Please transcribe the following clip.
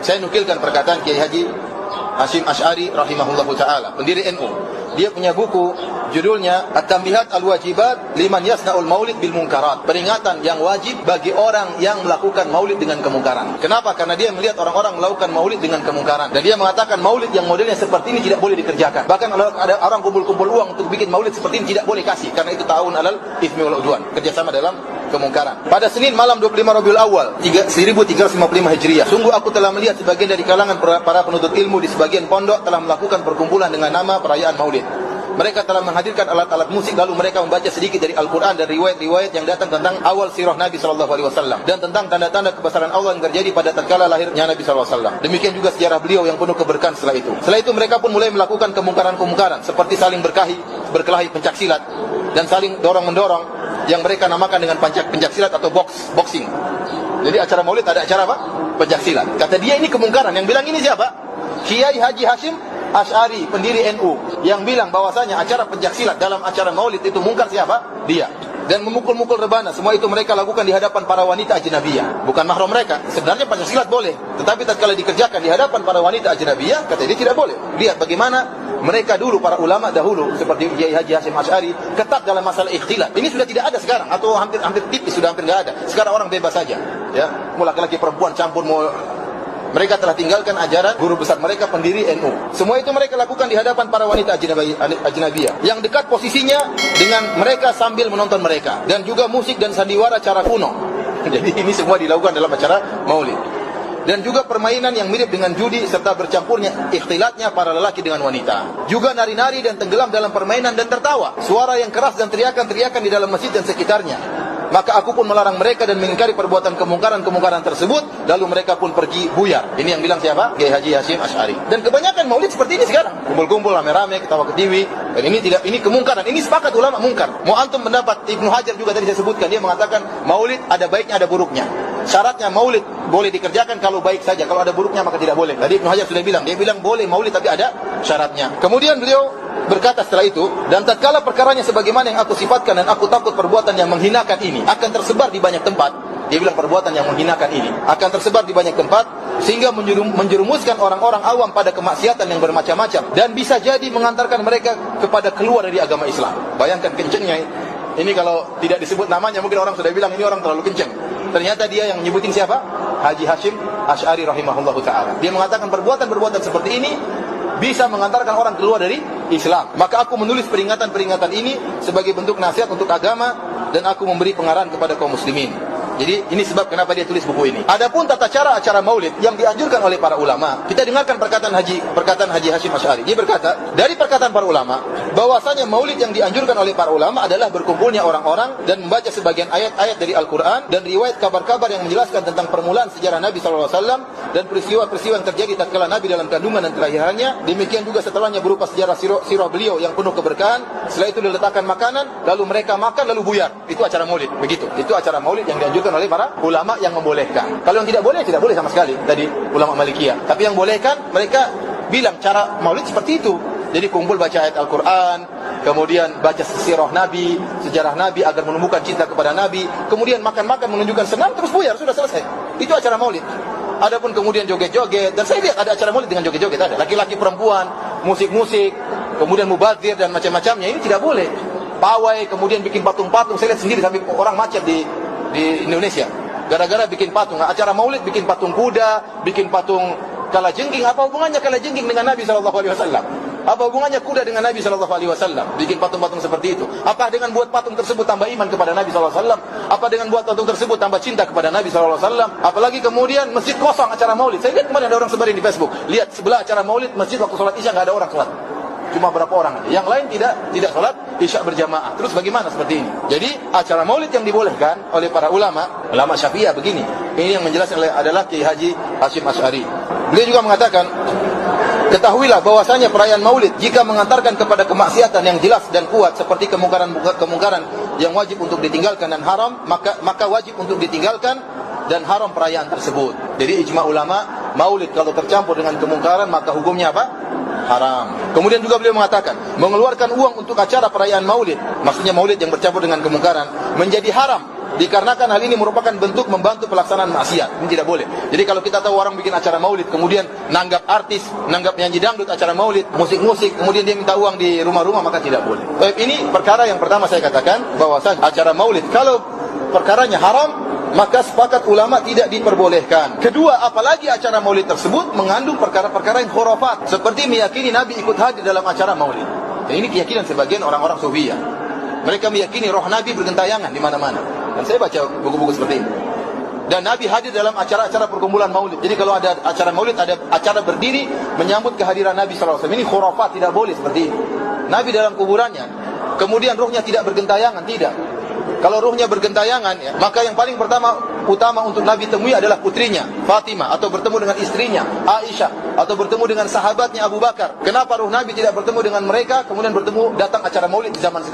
Saya nukilkan perkataan Kiai Haji Hasyim Asy'ari rahimahullahu taala, pendiri NU. Dia punya buku judulnya At-Tanbihat Al-Wajibat Liman Yasna'ul Maulid Bil Munkarat. Peringatan yang wajib bagi orang yang melakukan maulid dengan kemungkaran. Kenapa? Karena dia melihat orang-orang melakukan maulid dengan kemungkaran. Dan dia mengatakan maulid yang modelnya seperti ini tidak boleh dikerjakan. Bahkan kalau ada orang kumpul-kumpul uang untuk bikin maulid seperti ini tidak boleh kasih. Karena itu ta'awun 'alal itsmi wal 'udwan. Kerjasama dalam kemungkaran. Pada Senin malam 25 Rabiul Awal 1355 Hijriah, sungguh aku telah melihat sebagian dari kalangan para penuntut ilmu di sebagian pondok telah melakukan perkumpulan dengan nama perayaan maulid. Mereka telah menghadirkan alat-alat musik, lalu mereka membaca sedikit dari Al-Quran dan riwayat-riwayat yang datang tentang awal sirah Nabi SAW dan tentang tanda-tanda kebesaran Allah yang terjadi pada tatkala lahirnya Nabi SAW. Demikian juga sejarah beliau yang penuh keberkahan setelah itu. Setelah itu mereka pun mulai melakukan kemungkaran-kemungkaran seperti saling berkelahi pencaksilat dan saling dorong-mendorong yang mereka namakan dengan pencaksilat atau boxing. Jadi acara maulid ada acara apa? Pencaksilat. Kata dia ini kemungkaran. Yang bilang ini siapa? Kiai Haji Hasyim Asy'ari, pendiri NU, yang bilang bahwasanya acara pencaksilat dalam acara maulid itu mungkar siapa? Dia. Dan memukul-mukul rebana, semua itu mereka lakukan di hadapan para wanita ajnabiyah, bukan mahram mereka. Sebenarnya pencaksilat boleh, tetapi tatkala dikerjakan di hadapan para wanita ajnabiyah, kata dia tidak boleh. Lihat bagaimana mereka dulu, para ulama dahulu seperti Kiai Haji Hasyim Asy'ari ketat dalam masalah ikhtilat. Ini sudah tidak ada sekarang, atau hampir tipis, sudah hampir enggak ada. Sekarang orang bebas saja, ya. Mau laki-laki perempuan campur, mau. Mereka telah tinggalkan ajaran guru besar mereka, pendiri NU. Semua itu mereka lakukan di hadapan para wanita ajnabiyah yang dekat posisinya dengan mereka sambil menonton mereka, dan juga musik dan sandiwara cara kuno. Jadi ini semua dilakukan dalam acara maulid. Dan juga permainan yang mirip dengan judi serta bercampurnya ikhtilatnya para lelaki dengan wanita. Juga nari-nari dan tenggelam dalam permainan dan tertawa. Suara yang keras dan teriakan-teriakan di dalam masjid dan sekitarnya. Maka aku pun melarang mereka dan mengingkari perbuatan kemungkaran-kemungkaran tersebut. Lalu mereka pun pergi buyar. Ini yang bilang siapa? Kiai Haji Hasyim Asy'ari. Dan kebanyakan maulid seperti ini sekarang. Kumpul-kumpul, rame-rame, ketawa ketiwi. Dan ini kemungkaran. Ini sepakat ulama mungkar. Mau antum mendapat, Ibnu Hajar juga tadi saya sebutkan, dia mengatakan maulid ada baiknya ada buruknya. Syaratnya maulid boleh dikerjakan kalau baik saja. Kalau ada buruknya maka tidak boleh. Tadi Ibnu Hajar sudah bilang, dia bilang boleh maulid tapi ada syaratnya. Kemudian beliau berkata setelah itu, dan tatkala perkaranya sebagaimana yang aku sifatkan dan aku takut perbuatan yang menghinakan ini akan tersebar di banyak tempat. Dia bilang perbuatan yang menghinakan ini akan tersebar di banyak tempat sehingga menjerumuskan orang-orang awam pada kemaksiatan yang bermacam-macam dan bisa jadi mengantarkan mereka kepada keluar dari agama Islam. Bayangkan kencengnya ini, kalau tidak disebut namanya mungkin orang sudah bilang ini orang terlalu kenceng. Ternyata dia yang nyebutin siapa? Haji Hasyim Asy'ari rahimahullahu taala. Dia mengatakan perbuatan-perbuatan seperti ini bisa mengantarkan orang keluar dari Islam. Maka aku menulis peringatan-peringatan ini sebagai bentuk nasihat untuk agama dan aku memberi pengarahan kepada kaum muslimin. Jadi ini sebab kenapa dia tulis buku ini. Adapun tata cara acara maulid yang dianjurkan oleh para ulama, kita dengarkan perkataan Haji Hasyim Asy'ari. Dia berkata, dari perkataan para ulama, bahwasanya maulid yang dianjurkan oleh para ulama adalah berkumpulnya orang-orang dan membaca sebagian ayat-ayat dari Al-Quran dan riwayat kabar-kabar yang menjelaskan tentang permulaan sejarah Nabi SAW dan peristiwa-peristiwa yang terjadi tatkala Nabi dalam kandungan dan kelahirannya. Demikian juga setelahnya berupa sejarah sirah beliau yang penuh keberkahan. Setelah itu diletakkan makanan, lalu mereka makan lalu buyar. Itu acara maulid, begitu. Itu acara maulid yang dianjurkan oleh para ulama yang membolehkan. Kalau yang tidak boleh sama sekali. Tadi ulama Malikiyah. Tapi yang bolehkan, mereka bilang cara maulid seperti itu. Jadi kumpul baca ayat Al-Quran, kemudian baca sirah Nabi, sejarah Nabi agar menumbuhkan cinta kepada Nabi, kemudian makan-makan menunjukkan senang, terus buyar, sudah selesai. Itu acara maulid. Adapun kemudian joget-joget, dan saya lihat ada acara maulid dengan joget-joget, ada laki-laki perempuan, musik-musik, kemudian mubadzir dan macam-macamnya, ini tidak boleh. Pawai, kemudian bikin patung-patung, saya lihat sendiri sampai orang macet di Indonesia gara-gara bikin patung. Acara maulid bikin patung kuda, bikin patung kalajengking. Apa hubungannya kalajengking dengan Nabi SAW? Apa hubungannya kuda dengan Nabi SAW? Bikin patung-patung seperti itu. Apa dengan buat patung tersebut tambah iman kepada Nabi SAW? Apa dengan buat patung tersebut tambah cinta kepada Nabi SAW? Apalagi kemudian masjid kosong acara maulid. Saya lihat kemarin ada orang sebarin di Facebook, lihat sebelah acara maulid masjid waktu sholat isya nggak ada orang sholat, cuma berapa orang. Yang lain tidak sholat isya berjamaah. Terus bagaimana seperti ini? Jadi acara maulid yang dibolehkan oleh para ulama Syafi'iyah begini. Ini yang menjelaskan adalah Kiai Haji Hasyim Asy'ari. Beliau juga mengatakan, ketahuilah bahwasanya perayaan maulid jika mengantarkan kepada kemaksiatan yang jelas dan kuat seperti kemungkaran yang wajib untuk ditinggalkan dan haram, maka wajib untuk ditinggalkan dan haram perayaan tersebut. Jadi ijma ulama, maulid kalau tercampur dengan kemungkaran maka hukumnya apa? Haram. Kemudian juga beliau mengatakan, mengeluarkan uang untuk acara perayaan maulid, maksudnya maulid yang bercampur dengan kemungkaran, menjadi haram dikarenakan hal ini merupakan bentuk membantu pelaksanaan maksiat. Ini tidak boleh. Jadi kalau kita tahu orang bikin acara maulid, kemudian nanggap artis, nanggap nyanyi dangdut acara maulid, musik-musik, kemudian dia minta uang di rumah-rumah, maka tidak boleh. Ini perkara yang pertama saya katakan, bahwasanya acara maulid kalau perkaranya haram, maka sepakat ulama tidak diperbolehkan. Kedua, apalagi acara maulid tersebut mengandung perkara-perkara yang khurafat, seperti meyakini Nabi ikut hadir dalam acara maulid. Dan ini keyakinan sebagian orang-orang Sufiyah. Mereka meyakini roh Nabi bergentayangan di mana-mana. Dan saya baca buku-buku seperti ini. Dan Nabi hadir dalam acara-acara perkumpulan maulid. Jadi kalau ada acara maulid, ada acara berdiri menyambut kehadiran Nabi SAW. Ini khurafat, tidak boleh seperti ini. Nabi dalam kuburannya, kemudian rohnya tidak bergentayangan, tidak. Kalau ruhnya bergentayangan, ya, maka yang paling utama untuk Nabi temui adalah putrinya Fatimah, atau bertemu dengan istrinya Aisyah, atau bertemu dengan sahabatnya Abu Bakar. Kenapa ruh Nabi tidak bertemu dengan mereka, kemudian datang acara maulid di zaman sekarang?